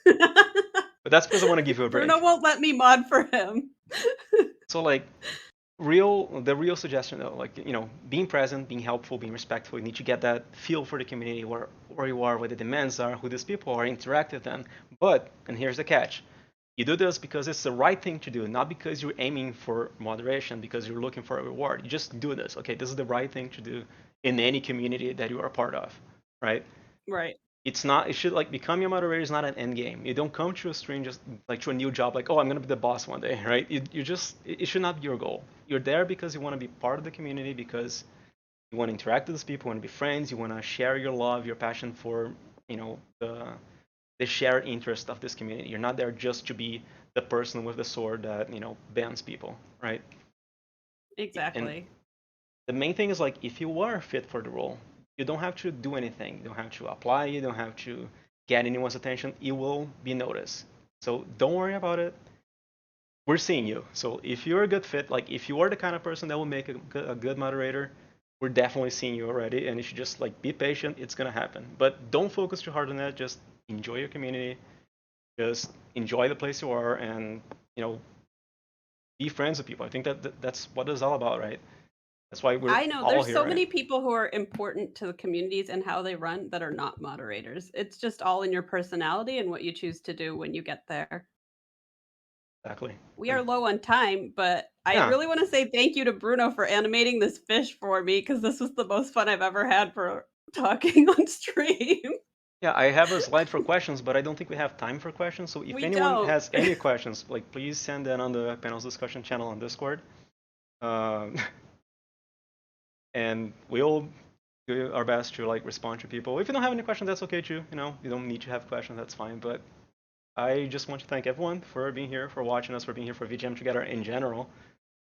but that's because I want to give you a Bruno break. won't let me mod for him. So like the real suggestion though, like being present, being helpful, being respectful. You need to get that feel for the community, where you are, what the demands are, who these people are, interact with them. But and here's the catch: you do this because it's the right thing to do, not because you're aiming for moderation, because you're looking for a reward. You just do this. Okay, this is the right thing to do in any community that you are a part of, right? Right. It's not. It should like becoming a moderator is not an end game. You don't come to a stream just like to a new job like, oh, I'm gonna be the boss one day, right? You just it should not be your goal. You're there because you want to be part of the community, because you want to interact with these people, you want to be friends, you want to share your love, your passion for the shared interest of this community. You're not there just to be the person with the sword that bans people, right? And Exactly. the main thing is like if you are fit for the role, you don't have to do anything. You don't have to apply. You don't have to get anyone's attention. You will be noticed. So don't worry about it. We're seeing you. So if you're a good fit, like if you are the kind of person that will make a good moderator, we're definitely seeing you already. And if you just like be patient, it's gonna happen. But don't focus too hard on that. Just enjoy your community. Just enjoy the place you are, and you know, be friends with people. I think that's what it's all about, right? That's why we're I know all there's here, so right? many people who are important to the communities and how they run that are not moderators. It's just all in your personality and what you choose to do when you get there. Exactly. We are low on time, but I Yeah, really want to say thank you to Bruno for animating this fish for me because this was the most fun I've ever had for talking on stream. yeah. I have a slide for questions, but I don't think we have time for questions. So if We anyone don't. has any questions, like please send them on the panel's discussion channel on Discord, um, and we'll do our best to like respond to people. If you don't have any questions, that's okay too. You don't need to have questions. That's fine. But I just want to thank everyone for being here, for watching us, for being here for VGM together in general.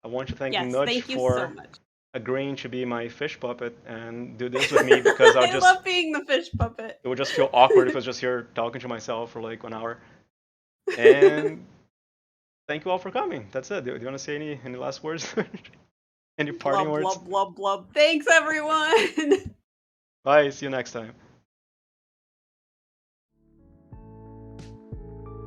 I want to thank Yes, Nudge thank you so for much. agreeing to be my fish puppet and do this with me because I love being the fish puppet. it would just feel awkward if I was just here talking to myself for like 1 hour. And thank you all for coming. That's it. Do you want to say any last words? Any parting Blub, words? blub, blub, blub. Thanks, everyone. Bye. See you next time.